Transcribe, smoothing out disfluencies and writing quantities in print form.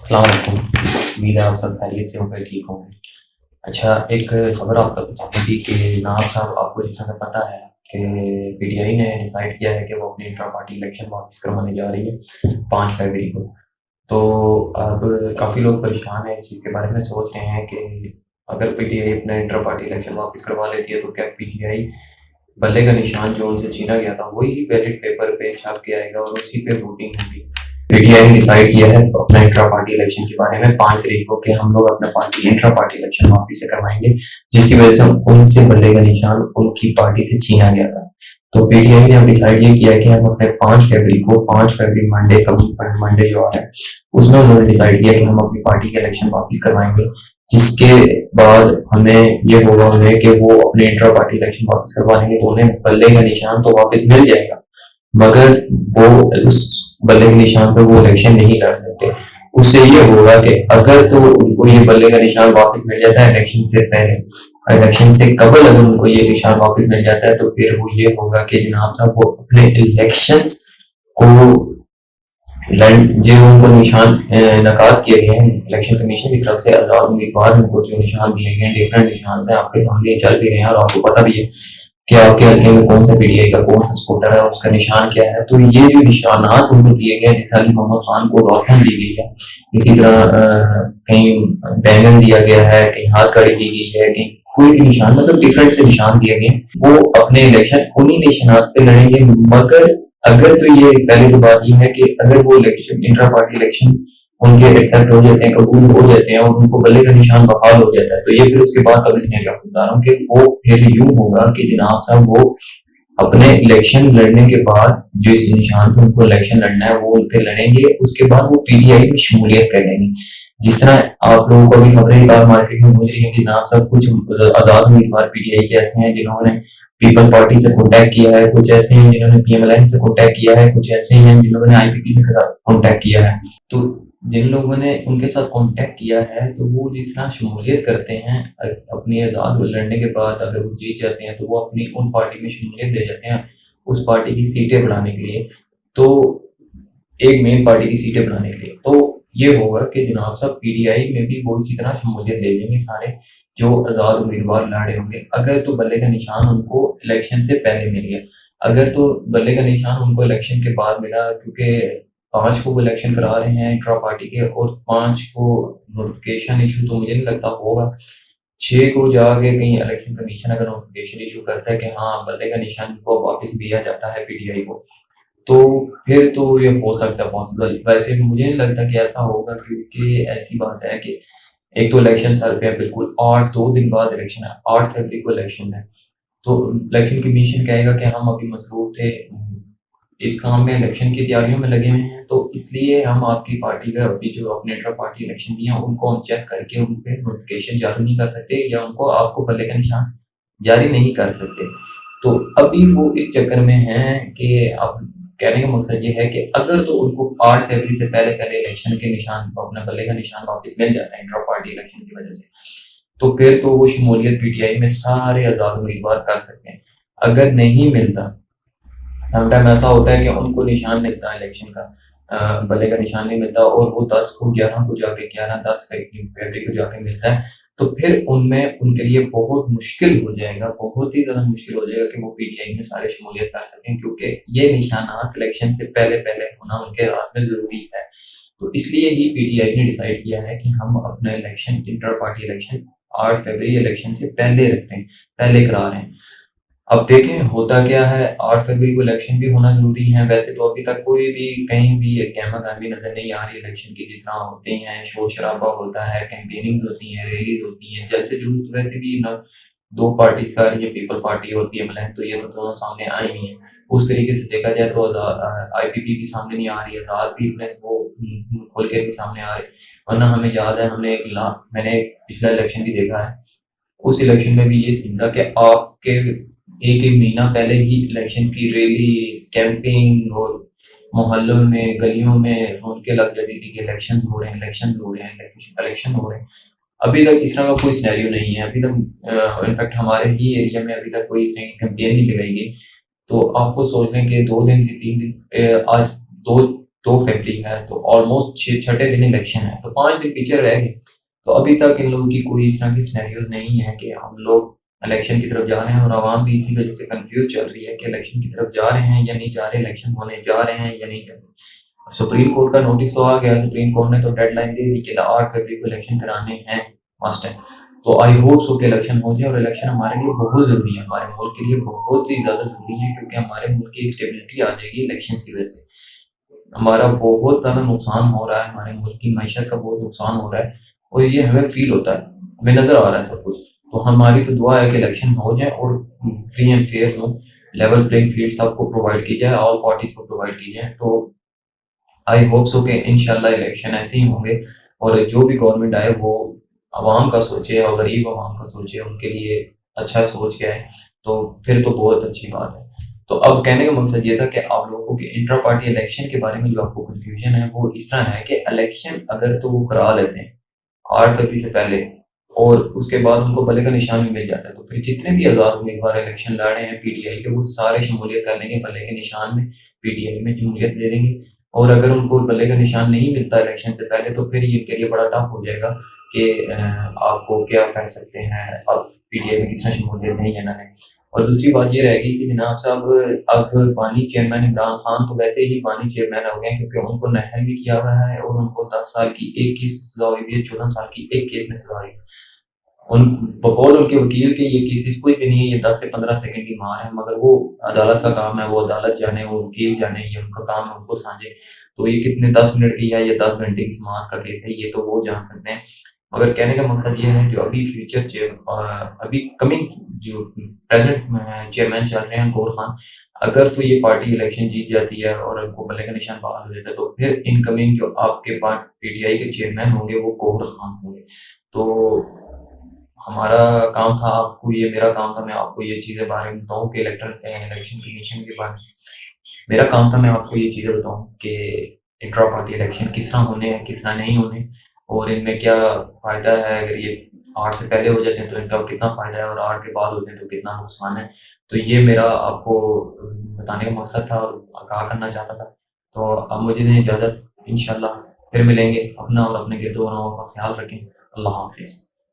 السلام علیکم، امید ہے آپ سب خیریت سے ہوں گے، ٹھیک ہوں گے۔ اچھا، ایک خبر آپ تک پہنچانی تھی کہ جناب صاحب آپ کو جس طرح پتہ ہے کہ پی ٹی آئی نے ڈیسائیڈ کیا ہے کہ وہ اپنے انٹرا پارٹی الیکشن واپس کروانے جا رہی ہے 5 فروری کو۔ تو اب کافی لوگ پریشان ہیں اس چیز کے بارے میں، سوچ رہے ہیں کہ اگر پی ٹی آئی اپنا انٹرا پارٹی الیکشن واپس کروا لیتی ہے تو کیا پی ٹی آئی بلے کا نشان جو ان سے چھینا گیا تھا وہی بیلٹ پیپر پہ چھاپ کے آئے گا اور اسی پہ ووٹنگ ہوگی۔ پی ٹی آئی نے ڈیسائیڈ کیا ہے اپنا انٹرا پارٹی الیکشن کے بارے میں 5 تاریخ کو کہ ہم لوگ اپنا پارٹی انٹرا پارٹی الیکشن واپس سے کروائیں گے، جس کی وجہ سے ان سے بلے کا نشان ان کی پارٹی سے چھینا گیا تھا۔ تو پی ٹی آئی نے اب ڈیسائیڈ یہ کیا کہ ہم اپنے 5 فروری منڈے منڈے جو ہے اس میں انہوں نے ڈیسائیڈ کیا کہ ہم اپنی پارٹی کے الیکشن واپس کروائیں گے، جس کے بعد ہمیں یہ ہوگا انہیں کہ وہ اپنے انٹرا پارٹی الیکشن واپس کروا لیں گے تو انہیں بلے کا نشان تو واپس مل جائے گا، مگر وہ اس بلے کے نشان پہ وہ الیکشن نہیں لڑ سکتے۔ اس سے یہ ہوگا کہ اگر تو ان کو یہ بلے کا نشان واپس مل جاتا ہے الیکشن سے پہلے، الیکشن سے قبل اگر ان کو یہ نشان واپس مل جاتا ہے تو پھر وہ یہ ہوگا کہ جناب صاحب وہ اپنے الیکشنز کو جو ان کو نشان انعقاد کیے گئے ہیں الیکشن کمیشن کی طرف سے، آزاد امیدوار ان کو جو نشان دیے گئے ہیں ڈفرینٹ نشان سے آپ کے سامنے چل بھی رہے ہیں اور آپ کو پتہ بھی ہے کہ آپ کے حلقے میں کون سا پی ٹی آئی کا کون سا سپورٹر ہے، اس کا نشان کیا ہے۔ تو یہ جو نشانات ان کو دیے گئے ہیں، جس طرح علی محمد خان کو ڈالفن دی گئی ہے، اسی طرح کہیں بینگن دیا گیا ہے، کہیں ہاتھ کڑی دی گئی ہے، کہیں کوئی بھی نشان، مطلب ڈفرینٹ سے نشان دیے گئے، وہ اپنے الیکشن انہی نشانات پہ لڑیں گے۔ مگر اگر تو یہ پہلے تو بات یہ ہے کہ اگر وہ الیکشن انٹرا پارٹی الیکشن ان کے ایکسیپٹ ہو جاتے ہیں، قبول ہو جاتے ہیں اور ان کو بلے کا نشان بحال ہو جاتا ہے تو یہ پھر اس کے بعد کا سینیریو آپ کو بتا رہا ہوں کہ وہ پھر یوں ہوگا کہ جناب صاحب وہ اپنے الیکشن لڑنے کے بعد جو اس نشان پہ ان کو الیکشن لڑنا ہے وہ ان پہ لڑیں گے، اس کے بعد وہ پی ٹی آئی میں شمولیت کر لیں گے۔ جس طرح آپ لوگوں کو بھی خبریں کار مارکیٹ میں مل رہی ہیں کہ جناب صاحب کچھ آزاد امیدوار پی ٹی آئی کے ایسے ہیں جنہوں نے پیپل پارٹی سے کانٹیکٹ کیا ہے، کچھ ایسے ہیں جنہوں نے پی ایم ایل این سے کانٹیکٹ کیا ہے، کچھ ایسے ہیں جنہوں نے آئی پی پی سے کانٹیکٹ کیا ہے۔ تو جن لوگوں نے ان کے ساتھ کانٹیکٹ کیا ہے تو وہ جس طرح شمولیت کرتے ہیں اپنی آزاد لڑنے کے بعد، اگر وہ جیت جاتے ہیں تو وہ اپنی ان پارٹی میں شمولیت دے جاتے ہیں اس پارٹی کی سیٹیں بڑھانے کے لیے، تو ایک مین پارٹی کی سیٹیں بڑھانے کے لیے۔ تو یہ ہوگا کہ جناب صاحب پی ٹی آئی میں بھی وہ اسی طرح شمولیت دے دیں گے سارے جو آزاد امیدوار لڑ رہے ہوں گے، اگر تو بلے کا نشان ان کو الیکشن سے پہلے مل گیا۔ اگر تو بلے کا نشان ان کو الیکشن کے بعد ملا، کیونکہ 5 کو وہ الیکشن کرا رہے ہیں انٹرا پارٹی کے اور 5 کو نوٹیفکیشن ایشو تو مجھے نہیں لگتا ہوگا، 6 کو جا کے کہیں الیکشن کمیشن اگر نوٹیفکیشن ایشو کرتا ہے کہ ہاں بلے کا نشان کو واپس دیا جاتا ہے پی ٹی آئی کو، تو پھر تو یہ ہو سکتا ہے پاسبل۔ ویسے مجھے نہیں لگتا کہ ایسا ہوگا، کیونکہ ایسی بات ہے کہ ایک تو الیکشن سر پہ ہے بالکل، اور 2 دن بعد الیکشن ہے، 8 فروری کو الیکشن ہے، تو الیکشن کمیشن کہے گا کہ ہم ابھی مصروف تھے اس کام میں، الیکشن کی تیاریوں میں لگے ہوئے ہیں، تو اس لیے ہم آپ کی پارٹی کا ابھی جو اپنے انٹرا پارٹی الیکشن دیے ہیں ان کو ہم چیک کر کے ان پہ نوٹیفکیشن جاری نہیں کر سکتے یا ان کو آپ کو بلے کا نشان جاری نہیں کر سکتے۔ تو ابھی وہ اس چکر میں ہیں کہ اب کہنے کا مقصد یہ ہے کہ اگر تو ان کو 8 فروری سے پہلے الیکشن کے نشان اپنا بلے کا نشان واپس مل جاتا ہے انٹرا پارٹی الیکشن کی وجہ سے، تو پھر تو وہ شمولیت پی ٹی آئی میں سارے آزاد امیدوار کر سکتے ہیں۔ اگر نہیں ملتا، سم ٹائم ایسا ہوتا ہے کہ ان کو نشان ملتا ہے الیکشن کا، بلے کا نشان نہیں ملتا اور وہ 10 کو 11 کو جا کے 10 فروری کو جا کے ملتا ہے، تو پھر ان میں ان کے لیے بہت مشکل ہو جائے گا، بہت ہی زیادہ مشکل ہو جائے گا کہ وہ پی ٹی آئی میں سارے شمولیت کر سکیں، کیونکہ یہ نشانات الیکشن سے پہلے ہونا ان کے ہاتھ میں ضروری ہے۔ تو اس لیے ہی پی ٹی آئی نے ڈیسائیڈ کیا ہے کہ ہم اپنا الیکشن انٹر پارٹی الیکشن 8 فروری الیکشن سے پہلے رکھ رہے ہیں، پہلے کرا رہے ہیں۔ اب دیکھیں ہوتا کیا ہے، 8 فروری کو الیکشن بھی ہونا ضروری ہے۔ ویسے تو ابھی تک کوئی بھی کہیں بھی ایک گہما گہمی نظر نہیں آ رہی الیکشن کی، جس طرح ہوتے ہیں شور شرابہ ہوتا ہے، کیمپیننگ ہوتی ہیں، ریلیز ہوتی ہیں، جلسے جلوس، ویسے بھی 2 پارٹیز کا یہ پیپل پارٹی اور پی ایم ایل این تو یہ تو دونوں سامنے آئی ہوئی ہیں۔ اس طریقے سے دیکھا جائے تو آئی پی پی بھی سامنے نہیں آ رہی، آزاد بھی اپنے وہ کھول کے بھی سامنے آ رہے، ورنہ ہمیں یاد ہے میں نے پچھلا الیکشن بھی دیکھا ہے، اس الیکشن میں بھی یہ سین تھا کہ آپ کے ایک مہینہ پہلے ہی الیکشن کی ریلیز، کیمپینگ اور محلوں میں گلیوں میں رونقیں لگ جاتی تھی کہ الیکشن ہو رہے ہیں۔ ابھی تک اس طرح کا کوئی سینیریو نہیں ہے، ابھی تک انفیکٹ ہمارے ہی ایریا میں ابھی تک کوئی اس طرح کی کیمپین نہیں لگائی گئی۔ تو آپ کو سوچ لیں کہ 2 دن سے 3 دن آج 2 فیبری ہے، تو آلموسٹ چھٹے دن الیکشن ہے، تو 5 دن پیچھے رہ گئے. تو ابھی تک ان لوگوں کی کوئی اس طرح کی سینیریوز نہیں ہے کہ ہم لوگ الیکشن کی طرف جا رہے ہیں، اور عوام بھی اسی وجہ سے کنفیوز چل رہی ہے کہ الیکشن کی طرف جا رہے ہیں یا نہیں جا رہے، الیکشن ہونے جا رہے ہیں یا نہیں جا رہے. سپریم کورٹ کا نوٹس تو آ گیا، سپریم کورٹ نے تو ڈیڈ لائن دے دی کہ 8 فیبری کو الیکشن کرانے ہیں مسٹ ہے. تو آئی ہوپ سو کہ الیکشن ہو جائے، اور الیکشن ہمارے لیے بہت ضروری ہے، ہمارے ملک کے لیے بہت ہی زیادہ ضروری ہے، کیونکہ ہمارے ملک کی اسٹیبلٹی آ جائے گی الیکشنس کی وجہ سے. ہمارا بہت زیادہ نقصان ہو رہا ہے، ہمارے ملک کی معیشت کا بہت نقصان ہو رہا ہے، اور یہ ہمیں فیل ہوتا ہے، ہمیں نظر آ رہا ہے سب کچھ. تو ہماری تو دعا ہے کہ الیکشن ہو جائے اور فری اینڈ فیئر ہوں، لیول پلینگ فیلڈ سب کو پرووائڈ کی جائے، آل پارٹیز کو پرووائڈ کی جائے. تو آئی ہوپ سو کہ انشاءاللہ الیکشن ایسے ہی ہوں گے، اور جو بھی گورنمنٹ آئے وہ عوام کا سوچے اور غریب عوام کا سوچے، ان کے لیے اچھا سوچ کے آئے، تو پھر تو بہت اچھی بات ہے. تو اب کہنے کا مقصد یہ تھا کہ آپ لوگوں کے انٹرا پارٹی الیکشن کے بارے میں جو آپ کو کنفیوژن ہے وہ اس طرح ہے کہ الیکشن اگر تو وہ کرا لیتے ہیں 8 فروری سے پہلے، اور اس کے بعد ان کو بلے کا نشان بھی مل جاتا ہے، تو پھر جتنے بھی آزاد امیدوار الیکشن لڑ رہے ہیں پی ٹی آئی کے، وہ سارے شمولیت کر لیں گے بلے کے نشان میں، پی ٹی آئی میں شمولیت لے لیں گے. اور اگر ان کو بلے کا نشان نہیں ملتا الیکشن سے پہلے، تو پھر یہ ان کے لیے بڑا ٹف ہو جائے گا کہ آپ کو کیا کہہ سکتے ہیں، اب پی ٹی آئی میں کس طرح شمولیت نہیں ہے نا. اور دوسری بات یہ رہے گی کہ جناب صاحب اب بانی چیئرمین عمران خان تو ویسے ہی بانی چیئرمین ہو گئے ہیں، کیونکہ ان کو نہل بھی کیا ہوا ہے، اور ان کو 10 سال کی ایک کیس میں سزا ہوئی ہوئی ہے، 14 سال کی ایک کیس میں سزا ہوئی ہے. ان بقول ان کے وکیل کے یہ کیسز کوئی بھی نہیں ہے، یہ 10 سے 15 سیکنڈ کی مار ہے، مگر وہ عدالت کا کام ہے، وہ عدالت جانے، وہ وکیل جانے، یہ ان کا کام ہے، ان کو سانجے. تو یہ کتنے 10 منٹ کی ہے یا 10 گھنٹے کی سماعت کا کیس ہے، یہ تو وہ جان سکتے ہیں. مگر کہنے کا مقصد یہ ہے کہ ابھی فیوچر ابھی کمنگ جو پریزنٹ چیئرمین چل رہے ہیں گور خان، اگر تو یہ پارٹی الیکشن جیت جاتی ہے اور ان کو بلے کا نشان بحال ہو جاتا ہے، تو پھر ان کمنگ جو آپ کے پاس پی ٹی آئی کے چیئرمین ہوں گے وہ گور خان ہوں گے. تو ہمارا کام تھا آپ کو، یہ میرا کام تھا میں آپ کو یہ چیزیں بارے میں بتاؤں کہ الیکشن کمیشن کے بارے میں میرا کام تھا میں آپ کو یہ چیزیں بتاؤں کہ انٹرا پارٹی الیکشن کس طرح ہونے ہیں، کس طرح نہیں ہونے، اور ان میں کیا فائدہ ہے. اگر یہ 8 سے پہلے ہو جاتے ہیں تو ان کا کتنا فائدہ ہے، اور 8 کے بعد ہوتے ہیں تو کتنا نقصان ہے. تو یہ میرا آپ کو بتانے کا مقصد تھا اور آگاہ کرنا چاہتا تھا. تو اب مجھے دیں اجازت، انشاءاللہ پھر ملیں گے. اپنا اور اپنے گرد و نواح کا خیال رکھیں. اللہ حافظ.